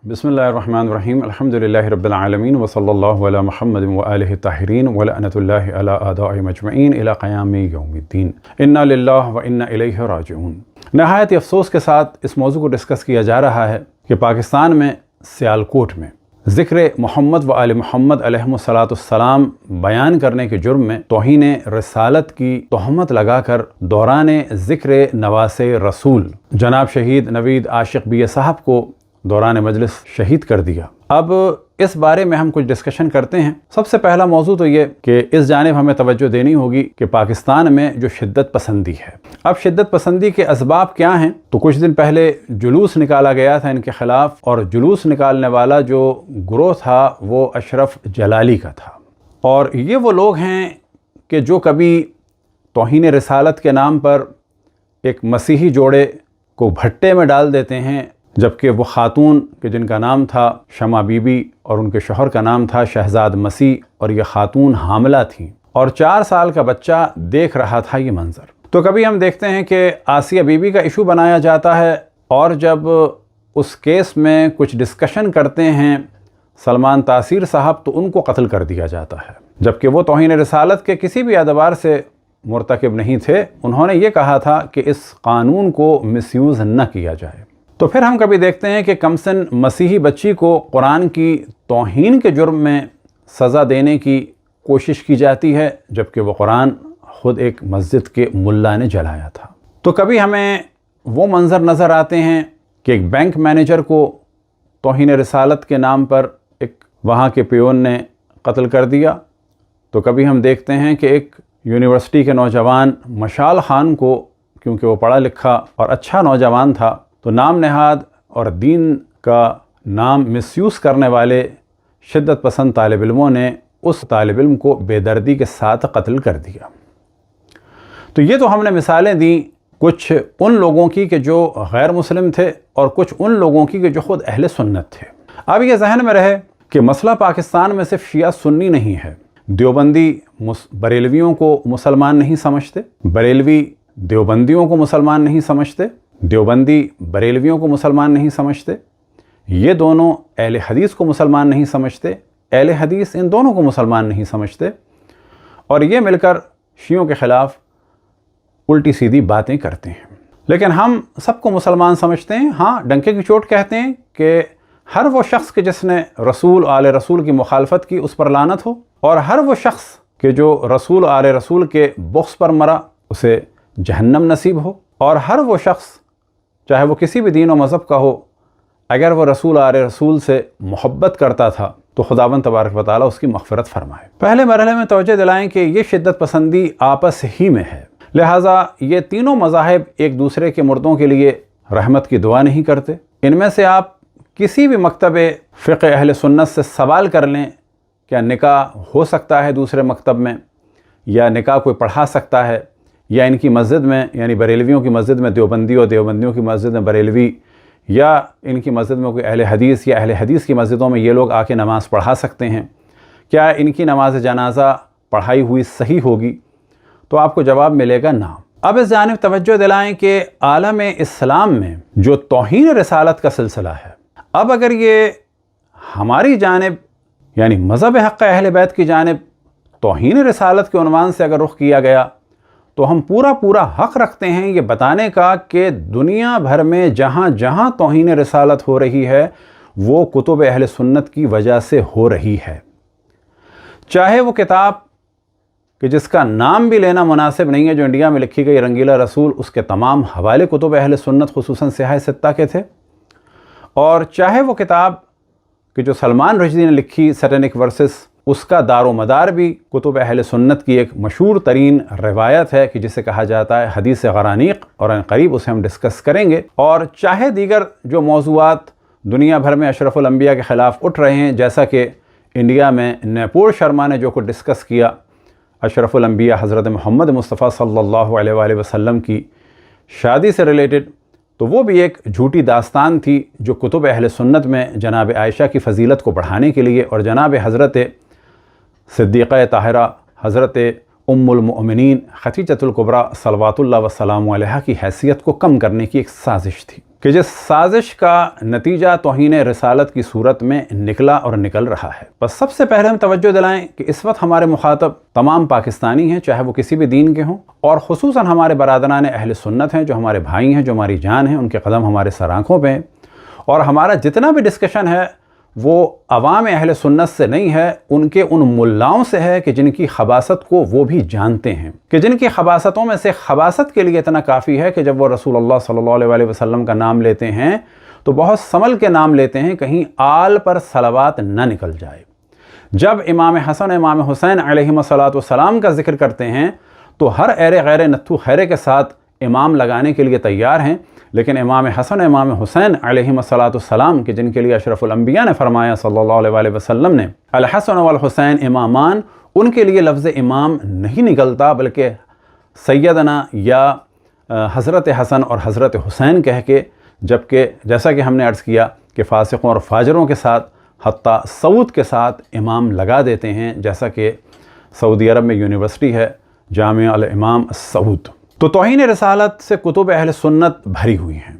بسم اللہ الرحمن الرحیم الحمدللہ رب العالمین وصلی اللہ علی محمد وآلہ الطاہرین ولعنۃ اللہ علی اعدائهم اجمعین الی قیام یوم الدین انا للہ وانا الیہ راجعون۔ نہایت افسوس کے ساتھ اس موضوع کو ڈسکس کیا جا رہا ہے کہ پاکستان میں سیالکوٹ میں ذکر محمد و آل محمد علیہم السلام بیان کرنے کے جرم میں توہین رسالت کی تہمت لگا کر دوران ذکر نواس رسول جناب شہید نوید عاشق BA صاحب کو دوران مجلس شہید کر دیا۔ اب اس بارے میں ہم کچھ ڈسکشن کرتے ہیں۔ سب سے پہلا موضوع تو یہ کہ اس جانب ہمیں توجہ دینی ہوگی کہ پاکستان میں جو شدت پسندی ہے، اب شدت پسندی کے اسباب کیا ہیں؟ تو کچھ دن پہلے جلوس نکالا گیا تھا ان کے خلاف، اور جلوس نکالنے والا جو گروہ تھا وہ اشرف جلالی کا تھا، اور یہ وہ لوگ ہیں کہ جو کبھی توہین رسالت کے نام پر ایک مسیحی جوڑے کو بھٹے میں ڈال دیتے ہیں، جبکہ وہ خاتون کہ جن کا نام تھا شمع بی بی اور ان کے شوہر کا نام تھا شہزاد مسیح، اور یہ خاتون حاملہ تھیں اور 4 سال کا بچہ دیکھ رہا تھا یہ منظر۔ تو کبھی ہم دیکھتے ہیں کہ آسیہ بی بی کا ایشو بنایا جاتا ہے، اور جب اس کیس میں کچھ ڈسکشن کرتے ہیں سلمان تاثیر صاحب تو ان کو قتل کر دیا جاتا ہے، جبکہ وہ توہین رسالت کے کسی بھی اعتبار سے مرتکب نہیں تھے۔ انہوں نے یہ کہا تھا کہ اس قانون کو مس یوز نہ کیا جائے۔ تو پھر ہم کبھی دیکھتے ہیں کہ کمسن مسیحی بچی کو قرآن کی توہین کے جرم میں سزا دینے کی کوشش کی جاتی ہے، جبکہ وہ قرآن خود ایک مسجد کے ملا نے جلایا تھا۔ تو کبھی ہمیں وہ منظر نظر آتے ہیں کہ ایک بینک مینیجر کو توہین رسالت کے نام پر ایک وہاں کے پیون نے قتل کر دیا۔ تو کبھی ہم دیکھتے ہیں کہ ایک یونیورسٹی کے نوجوان مشال خان کو، کیونکہ وہ پڑھا لکھا اور اچھا نوجوان تھا، تو نام نہاد اور دین کا نام مس یوز کرنے والے شدت پسند طالب علموں نے اس طالب علم کو بے دردی کے ساتھ قتل کر دیا۔ تو یہ تو ہم نے مثالیں دیں کچھ ان لوگوں کی کہ جو غیر مسلم تھے، اور کچھ ان لوگوں کی کہ جو خود اہل سنت تھے۔ اب یہ ذہن میں رہے کہ مسئلہ پاکستان میں صرف شیعہ سنی نہیں ہے۔ دیوبندی بریلویوں کو مسلمان نہیں سمجھتے، بریلوی دیوبندیوں کو مسلمان نہیں سمجھتے، دیوبندی بریلویوں کو مسلمان نہیں سمجھتے، یہ دونوں اہل حدیث کو مسلمان نہیں سمجھتے، اہل حدیث ان دونوں کو مسلمان نہیں سمجھتے، اور یہ مل کر شیعوں کے خلاف الٹی سیدھی باتیں کرتے ہیں۔ لیکن ہم سب کو مسلمان سمجھتے ہیں، ہاں ڈنکے کی چوٹ کہتے ہیں کہ ہر وہ شخص کہ جس نے رسول آل رسول کی مخالفت کی اس پر لعنت ہو، اور ہر وہ شخص کہ جو رسول آل رسول کے بغض پر مرا اسے جہنم نصیب ہو، اور ہر وہ شخص چاہے وہ کسی بھی دین و مذہب کا ہو اگر وہ رسول آل رسول سے محبت کرتا تھا تو خداوند تبارک و تعالیٰ اس کی مغفرت فرمائے۔ پہلے مرحلے میں توجہ دلائیں کہ یہ شدت پسندی آپس ہی میں ہے، لہٰذا یہ تینوں مذاہب ایک دوسرے کے مردوں کے لیے رحمت کی دعا نہیں کرتے۔ ان میں سے آپ کسی بھی مکتب فقہ اہل سنت سے سوال کر لیں کیا نکاح ہو سکتا ہے دوسرے مکتب میں، یا نکاح کوئی پڑھا سکتا ہے، یا ان کی مسجد میں یعنی بریلویوں کی مسجد میں دیوبندی اور دیوبندیوں کی مسجد میں بریلوی، یا ان کی مسجد میں کوئی اہل حدیث یا اہل حدیث کی مسجدوں میں یہ لوگ آ کے نماز پڑھا سکتے ہیں، کیا ان کی نماز جنازہ پڑھائی ہوئی صحیح ہوگی؟ تو آپ کو جواب ملے گا نہ۔ اب اس جانب توجہ دلائیں کہ عالم اسلام میں جو توہین رسالت کا سلسلہ ہے، اب اگر یہ ہماری جانب یعنی مذہب حق اہل بیت کی جانب توہین رسالت کے عنوان سے اگر رخ کیا گیا تو ہم پورا حق رکھتے ہیں یہ بتانے کا کہ دنیا بھر میں جہاں جہاں توہین رسالت ہو رہی ہے وہ کتب اہل سنت کی وجہ سے ہو رہی ہے۔ چاہے وہ کتاب کہ جس کا نام بھی لینا مناسب نہیں ہے جو انڈیا میں لکھی گئی رنگیلا رسول، اس کے تمام حوالے کتب اہل سنت خصوصاً سیاہ ستہ کے تھے، اور چاہے وہ کتاب کہ جو سلمان رشدی نے لکھی سیٹینک ورسز، اس کا دار و مدار بھی کتب اہل سنت کی ایک مشہور ترین روایت ہے کہ جسے کہا جاتا ہے حدیث غرانیق، اور ان قریب اسے ہم ڈسکس کریں گے۔ اور چاہے دیگر جو موضوعات دنیا بھر میں اشرف الانبیاء کے خلاف اٹھ رہے ہیں، جیسا کہ انڈیا میں نیپور شرما نے جو کچھ ڈسکس کیا اشرف الانبیاء حضرت محمد مصطفیٰ صلی اللہ علیہ وآلہ وسلم کی شادی سے ریلیٹڈ، تو وہ بھی ایک جھوٹی داستان تھی جو کتب اہل سنت میں جناب عائشہ کی فضیلت کو بڑھانے کے لیے اور جناب حضرت صدیقہ طاہرہ حضرت ام المؤمنین خدیجۃ الکبریٰ صلوات اللہ وسلام علیہا کی حیثیت کو کم کرنے کی ایک سازش تھی۔ کہ جس سازش کا نتیجہ توہین رسالت کی صورت میں نکلا اور نکل رہا ہے۔ بس سب سے پہلے ہم توجہ دلائیں کہ اس وقت ہمارے مخاطب تمام پاکستانی ہیں، چاہے وہ کسی بھی دین کے ہوں، اور خصوصاً ہمارے برادران اہل سنت ہیں جو ہمارے بھائی ہیں، جو ہماری جان ہیں، ان کے قدم ہمارے سر آنکھوں پہ ہیں، اور ہمارا جتنا بھی ڈسکشن ہے وہ عوام اہل سنت سے نہیں ہے، ان کے ان ملاؤں سے ہے کہ جن کی خباثت کو وہ بھی جانتے ہیں، کہ جن کی خباثتوں میں سے خباثت کے لیے اتنا کافی ہے کہ جب وہ رسول اللہ صلی اللہ علیہ وسلم کا نام لیتے ہیں تو بہت سنبھل کے نام لیتے ہیں، کہیں آل پر صلوات نہ نکل جائے۔ جب امام حسن امام حسین علیہم السلام کا ذکر کرتے ہیں تو ہر ایرے غیر نتھو خیرے کے ساتھ امام لگانے کے لیے تیار ہیں، لیکن امام حسن امام حسین علیہم السلام کہ جن کے لیے اشرف الانبیاء نے فرمایا صلی اللہ علیہ وسلم نے الحسن والحسین امامان، ان کے لیے لفظ امام نہیں نکلتا بلکہ سیدنا یا حضرت حسن اور حضرت حسین کہہ کے، جبکہ جیسا کہ ہم نے عرض کیا کہ فاسقوں اور فاجروں کے ساتھ حتیٰ سعود کے ساتھ امام لگا دیتے ہیں، جیسا کہ سعودی عرب میں یونیورسٹی ہے جامعہ الامام سعود۔ تو توہین رسالت سے کتب اہل سنت بھری ہوئی ہیں۔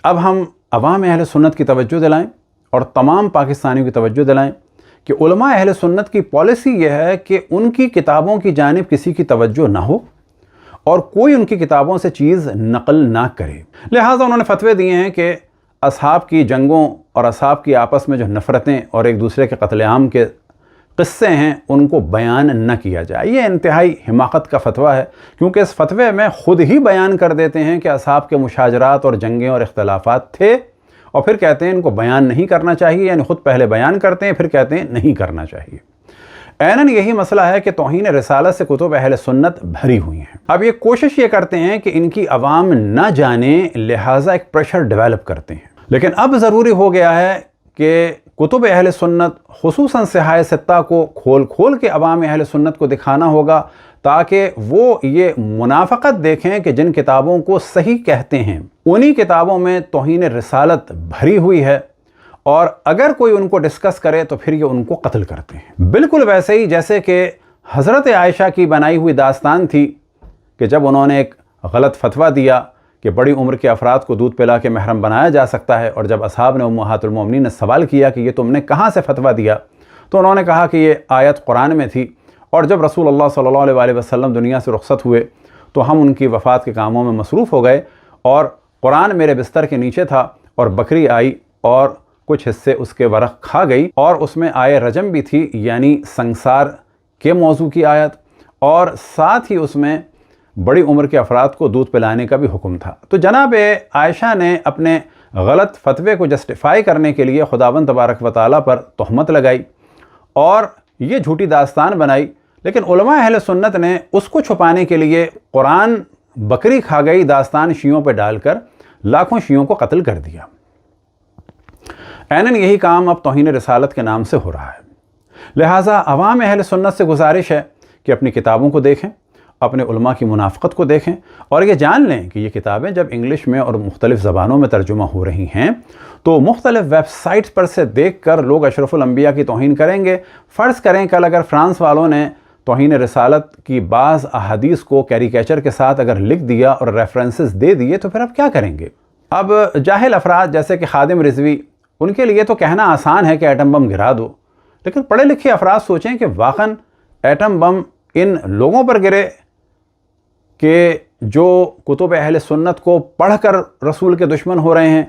اب ہم عوام اہل سنت کی توجہ دلائیں اور تمام پاکستانیوں کی توجہ دلائیں کہ علماء اہل سنت کی پالیسی یہ ہے کہ ان کی کتابوں کی جانب کسی کی توجہ نہ ہو اور کوئی ان کی کتابوں سے چیز نقل نہ کرے۔ لہٰذا انہوں نے فتوے دیے ہیں کہ اصحاب کی جنگوں اور اصحاب کی آپس میں جو نفرتیں اور ایک دوسرے کے قتل عام کے قصے ہیں ان کو بیان نہ کیا جائے۔ یہ انتہائی حماقت کا فتویٰ ہے، کیونکہ اس فتوے میں خود ہی بیان کر دیتے ہیں کہ اصحاب کے مشاجرات اور جنگیں اور اختلافات تھے، اور پھر کہتے ہیں ان کو بیان نہیں کرنا چاہیے، یعنی خود پہلے بیان کرتے ہیں پھر کہتے ہیں نہیں کرنا چاہیے۔ عیناً یہی مسئلہ ہے کہ توہین رسالت سے کتب اہل سنت بھری ہوئی ہیں۔ اب یہ کوشش یہ کرتے ہیں کہ ان کی عوام نہ جانے، لہٰذا ایک پریشر ڈیولپ کرتے ہیں، لیکن اب ضروری ہو گیا ہے کہ کتب اہل سنت خصوصاً صحائح ستہ کو کھول کے عوام اہل سنت کو دکھانا ہوگا، تاکہ وہ یہ منافقت دیکھیں کہ جن کتابوں کو صحیح کہتے ہیں انہی کتابوں میں توہین رسالت بھری ہوئی ہے، اور اگر کوئی ان کو ڈسکس کرے تو پھر یہ ان کو قتل کرتے ہیں۔ بالکل ویسے ہی جیسے کہ حضرت عائشہ کی بنائی ہوئی داستان تھی کہ جب انہوں نے ایک غلط فتویٰ دیا کہ بڑی عمر کے افراد کو دودھ پلا کے محرم بنایا جا سکتا ہے، اور جب اصحاب نے امہات المومنین نے سوال کیا کہ یہ تم نے کہاں سے فتویٰ دیا، تو انہوں نے کہا کہ یہ آیت قرآن میں تھی، اور جب رسول اللہ صلی اللہ علیہ وسلم دنیا سے رخصت ہوئے تو ہم ان کی وفات کے کاموں میں مصروف ہو گئے، اور قرآن میرے بستر کے نیچے تھا، اور بکری آئی اور کچھ حصے اس کے ورق کھا گئی، اور اس میں آیت رجم بھی تھی، یعنی سنگسار کے موضوع کی آیت، اور ساتھ ہی اس میں بڑی عمر کے افراد کو دودھ پلانے کا بھی حکم تھا۔ تو جناب عائشہ نے اپنے غلط فتوے کو جسٹیفائی کرنے کے لیے خداوند تبارک و تعالیٰ پر تہمت لگائی اور یہ جھوٹی داستان بنائی، لیکن علماء اہل سنت نے اس کو چھپانے کے لیے قرآن بکری کھا گئی داستان شیعوں پہ ڈال کر لاکھوں شیعوں کو قتل کر دیا۔ عیناً یہی کام اب توہین رسالت کے نام سے ہو رہا ہے۔ لہٰذا عوام اہل سنت سے گزارش ہے کہ اپنی کتابوں کو دیکھیں، اپنے علماء کی منافقت کو دیکھیں، اور یہ جان لیں کہ یہ کتابیں جب انگلش میں اور مختلف زبانوں میں ترجمہ ہو رہی ہیں تو مختلف ویب سائٹس پر سے دیکھ کر لوگ اشرف الانبیاء کی توہین کریں گے۔ فرض کریں کل اگر فرانس والوں نے توہین رسالت کی بعض احادیث کو کیریکیچر کے ساتھ اگر لکھ دیا اور ریفرنسز دے دیے تو پھر اب کیا کریں گے؟ اب جاہل افراد جیسے کہ خادم رضوی، ان کے لیے تو کہنا آسان ہے کہ ایٹم بم گرا دو، لیکن پڑھے لکھے افراد سوچیں کہ واقعاً ایٹم بم ان لوگوں پر گرے کہ جو کتب اہل سنت کو پڑھ کر رسول کے دشمن ہو رہے ہیں،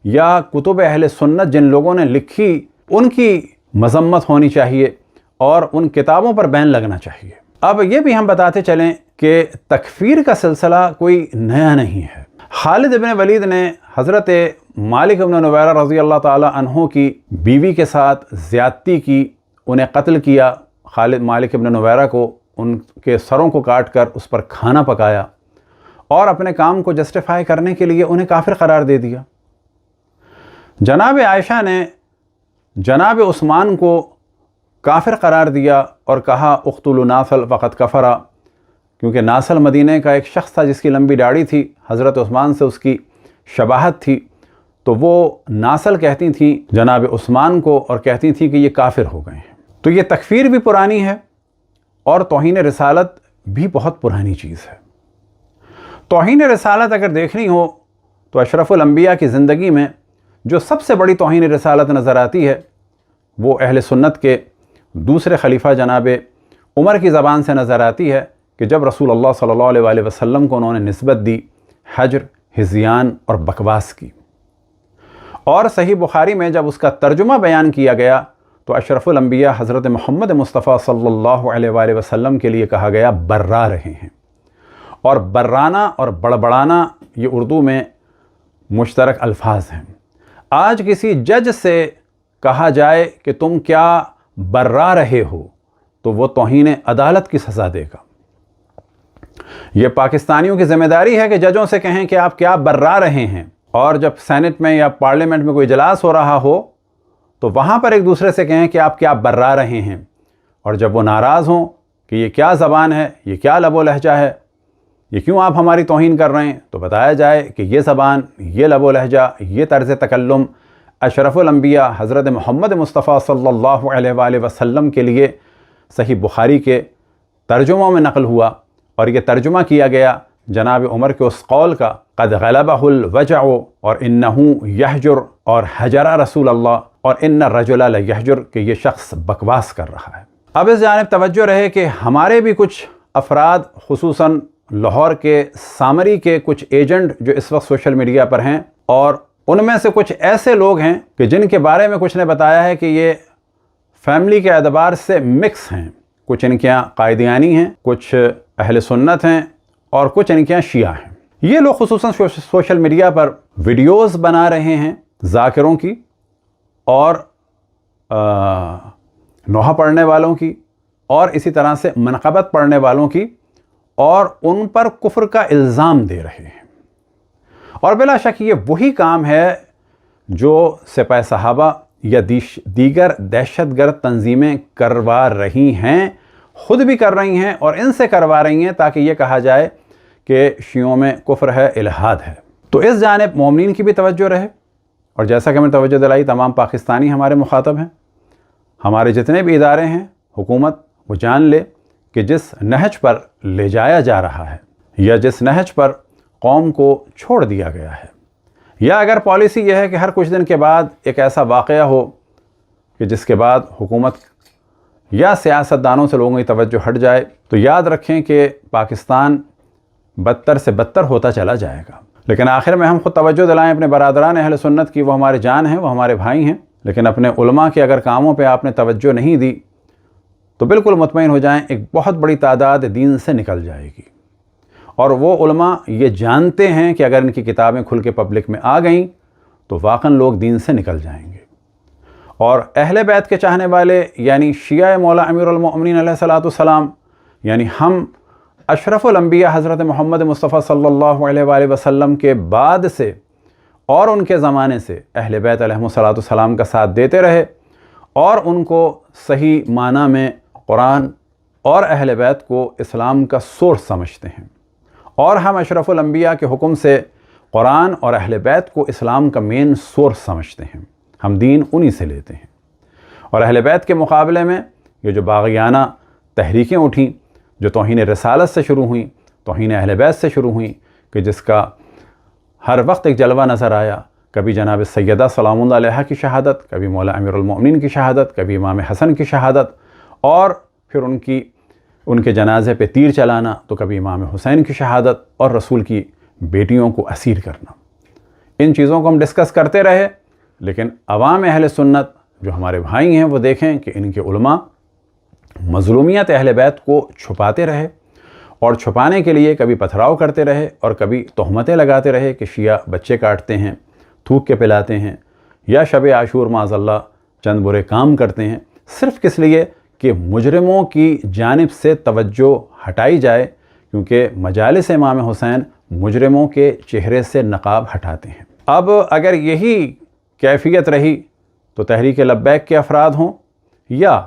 یا کتب اہل سنت جن لوگوں نے لکھی ان کی مذمت ہونی چاہیے اور ان کتابوں پر بین لگنا چاہیے۔ اب یہ بھی ہم بتاتے چلیں کہ تکفیر کا سلسلہ کوئی نیا نہیں ہے۔ خالد ابن ولید نے حضرت مالک ابن نویرہ رضی اللہ تعالی عنہ کی بیوی کے ساتھ زیادتی کی، انہیں قتل کیا، مالک ابن نویرہ کو ان کے سروں کو کاٹ کر اس پر کھانا پکایا، اور اپنے کام کو جسٹیفائی کرنے کے لیے انہیں کافر قرار دے دیا۔ جناب عائشہ نے جناب عثمان کو کافر قرار دیا اور کہا اقتلوا ناصل فقد کفرا، کیونکہ ناصل مدینہ کا ایک شخص تھا جس کی لمبی داڑھی تھی، حضرت عثمان سے اس کی شباہت تھی، تو وہ ناصل کہتی تھیں جناب عثمان کو اور کہتی تھیں کہ یہ کافر ہو گئے ہیں۔ تو یہ تکفیر بھی پرانی ہے اور توہین رسالت بھی بہت پرانی چیز ہے۔ توہین رسالت اگر دیکھنی ہو تو اشرف الانبیاء کی زندگی میں جو سب سے بڑی توہین رسالت نظر آتی ہے وہ اہل سنت کے دوسرے خلیفہ جناب عمر کی زبان سے نظر آتی ہے کہ جب رسول اللہ صلی اللہ علیہ وآلہ وسلم کو انہوں نے نسبت دی حجر، ہذیان اور بکواس کی، اور صحیح بخاری میں جب اس کا ترجمہ بیان کیا گیا تو اشرف الانبیاء حضرت محمد مصطفیٰ صلی اللہ علیہ وآلہ وسلم کے لیے کہا گیا برا رہے ہیں، اور برانا اور بڑبڑانا یہ اردو میں مشترک الفاظ ہیں۔ آج کسی جج سے کہا جائے کہ تم کیا برا رہے ہو تو وہ توہین عدالت کی سزا دے گا۔ یہ پاکستانیوں کی ذمہ داری ہے کہ ججوں سے کہیں کہ آپ کیا برا رہے ہیں، اور جب سینٹ میں یا پارلیمنٹ میں کوئی اجلاس ہو رہا ہو تو وہاں پر ایک دوسرے سے کہیں کہ آپ کیا برا رہے ہیں، اور جب وہ ناراض ہوں کہ یہ کیا زبان ہے، یہ کیا لب و لہجہ ہے، یہ کیوں آپ ہماری توہین کر رہے ہیں، تو بتایا جائے کہ یہ زبان، یہ لب و لہجہ، یہ طرز تکلم اشرف الانبیاء حضرت محمد مصطفیٰ صلی اللہ علیہ وآلہ وسلم کے لیے صحیح بخاری کے ترجموں میں نقل ہوا، اور یہ ترجمہ کیا گیا جناب عمر کے اس قول کا قد غلبہ الوجع اور انہو یحجر اور حجر رسول اللہ اور ان الرجل لیحجر کہ یہ شخص بکواس کر رہا ہے۔ اب اس جانب توجہ رہے کہ ہمارے بھی کچھ افراد، خصوصاً لاہور کے سامری کے کچھ ایجنٹ جو اس وقت سوشل میڈیا پر ہیں، اور ان میں سے کچھ ایسے لوگ ہیں کہ جن کے بارے میں کچھ نے بتایا ہے کہ یہ فیملی کے اعتبار سے مکس ہیں، کچھ ان کے یہاں قائدیانی ہیں، کچھ اہل سنت ہیں، اور کچھ ان کے یہاں شیعہ ہیں۔ یہ لوگ خصوصاً سوشل میڈیا پر ویڈیوز بنا رہے ہیں ذاکروں کی اور نوحہ پڑھنے والوں کی اور اسی طرح سے منقبت پڑھنے والوں کی، اور ان پر کفر کا الزام دے رہے ہیں۔ اور بلا شک یہ وہی کام ہے جو سپاہ صحابہ یا دیگر دہشت گرد تنظیمیں کروا رہی ہیں، خود بھی کر رہی ہیں اور ان سے کروا رہی ہیں تاکہ یہ کہا جائے کہ شیعوں میں کفر ہے، الحاد ہے۔ تو اس جانب مومنین کی بھی توجہ رہے، اور جیسا کہ میں نے توجہ دلائی تمام پاکستانی ہمارے مخاطب ہیں، ہمارے جتنے بھی ادارے ہیں، حکومت وہ جان لے کہ جس نہج پر لے جایا جا رہا ہے یا جس نہج پر قوم کو چھوڑ دیا گیا ہے، یا اگر پالیسی یہ ہے کہ ہر کچھ دن کے بعد ایک ایسا واقعہ ہو کہ جس کے بعد حکومت یا سیاستدانوں سے لوگوں کی توجہ ہٹ جائے، تو یاد رکھیں کہ پاکستان بدتر سے بدتر ہوتا چلا جائے گا۔ لیکن آخر میں ہم خود توجہ دلائیں اپنے برادران اہل سنت کی، وہ ہمارے جان ہیں، وہ ہمارے بھائی ہیں، لیکن اپنے علماء کے اگر کاموں پہ آپ نے توجہ نہیں دی تو بالکل مطمئن ہو جائیں ایک بہت بڑی تعداد دین سے نکل جائے گی۔ اور وہ علماء یہ جانتے ہیں کہ اگر ان کی کتابیں کھل کے پبلک میں آ گئیں تو واقعاً لوگ دین سے نکل جائیں گے۔ اور اہل بیت کے چاہنے والے یعنی شیعہ مولا امیر المؤمنین علیہ الصلوۃ والسلام، یعنی ہم اشرف الانبیاء حضرت محمد مصطفیٰ صلی اللہ علیہ وآلہ وسلم کے بعد سے اور ان کے زمانے سے اہل بیت علیہ الصلوۃ والسلام کا ساتھ دیتے رہے، اور ان کو صحیح معنی میں قرآن اور اہل بیت کو اسلام کا سورس سمجھتے ہیں، اور ہم اشرف الانبیاء کے حکم سے قرآن اور اہل بیت کو اسلام کا مین سورس سمجھتے ہیں، ہم دین انہی سے لیتے ہیں۔ اور اہل بیت کے مقابلے میں یہ جو باغیانہ تحریکیں اٹھیں، جو توہین رسالت سے شروع ہوئیں، توہین اہل بیت سے شروع ہوئیں، کہ جس کا ہر وقت ایک جلوہ نظر آیا، کبھی جناب سیدہ سلام اللہ علیہا کی شہادت، کبھی مولا امیر المؤمنین کی شہادت، کبھی امام حسن کی شہادت، اور پھر ان کے جنازے پہ تیر چلانا، تو کبھی امام حسین کی شہادت، اور رسول کی بیٹیوں کو اسیر کرنا۔ ان چیزوں کو ہم ڈسکس کرتے رہے، لیکن عوام اہل سنت جو ہمارے بھائی ہیں وہ دیکھیں کہ ان کے علماء مظلومیت اہل بیت کو چھپاتے رہے، اور چھپانے کے لیے کبھی پتھراؤ کرتے رہے اور کبھی تہمتیں لگاتے رہے کہ شیعہ بچے کاٹتے ہیں، تھوک کے پلاتے ہیں، یا شب عاشور معاذ اللہ چند برے کام کرتے ہیں، صرف کس لیے کہ مجرموں کی جانب سے توجہ ہٹائی جائے، کیونکہ مجالس امام حسین مجرموں کے چہرے سے نقاب ہٹاتے ہیں۔ اب اگر یہی کیفیت رہی تو تحریک لبیک کے افراد ہوں یا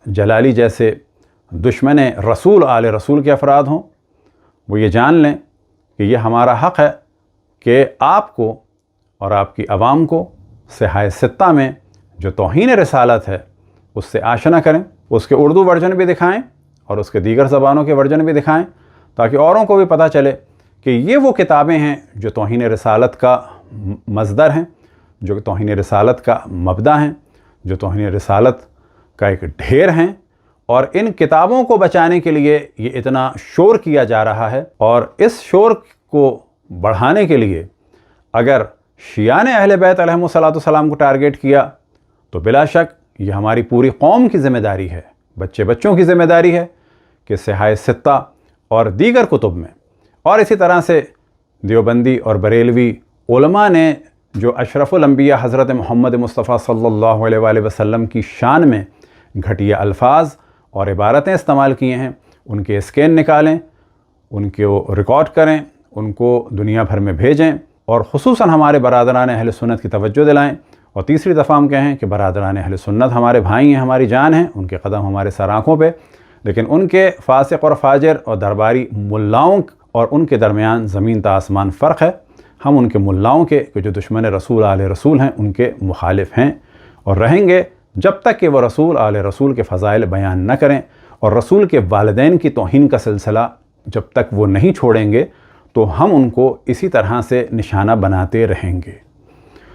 جلالی جیسے دشمن رسول آل رسول کے افراد ہوں، وہ یہ جان لیں کہ یہ ہمارا حق ہے کہ آپ کو اور آپ کی عوام کو صحائے ستہ میں جو توہین رسالت ہے اس سے آشنا کریں، اس کے اردو ورژن بھی دکھائیں اور اس کے دیگر زبانوں کے ورژن بھی دکھائیں، تاکہ اوروں کو بھی پتہ چلے کہ یہ وہ کتابیں ہیں جو توہین رسالت کا مصدر ہیں، جو توہین رسالت کا مبدا ہیں، جو توہین رسالت کا ایک ڈھیر ہیں، اور ان کتابوں کو بچانے کے لیے یہ اتنا شور کیا جا رہا ہے۔ اور اس شور کو بڑھانے کے لیے اگر شیعان اہل بیت علیہم السلام کو ٹارگیٹ کیا تو بلا شک یہ ہماری پوری قوم کی ذمہ داری ہے، بچوں کی ذمہ داری ہے کہ صحائف ستہ اور دیگر کتب میں، اور اسی طرح سے دیوبندی اور بریلوی علماء نے جو اشرف الانبیاء حضرت محمد مصطفیٰ صلی اللہ علیہ وآلہ وسلم کی شان میں گھٹیا الفاظ اور عبارتیں استعمال کیے ہیں، ان کے اسکین نکالیں، ان کو ریکارڈ کریں، ان کو دنیا بھر میں بھیجیں، اور خصوصاً ہمارے برادران اہل سنت کی توجہ دلائیں۔ اور تیسری دفعہ ہم کہیں کہ برادران اہل سنت ہمارے بھائی ہیں، ہماری جان ہیں، ان کے قدم ہمارے سر آنکھوں پہ، لیکن ان کے فاسق اور فاجر اور درباری ملاؤں اور ان کے درمیان زمین تا آسمان فرق ہے۔ ہم ان کے ملاؤں کے جو دشمن رسول آل رسول ہیں ان کے مخالف ہیں اور رہیں گے جب تک کہ وہ رسول آل رسول کے فضائل بیان نہ کریں، اور رسول کے والدین کی توہین کا سلسلہ جب تک وہ نہیں چھوڑیں گے تو ہم ان کو اسی طرح سے نشانہ بناتے رہیں گے۔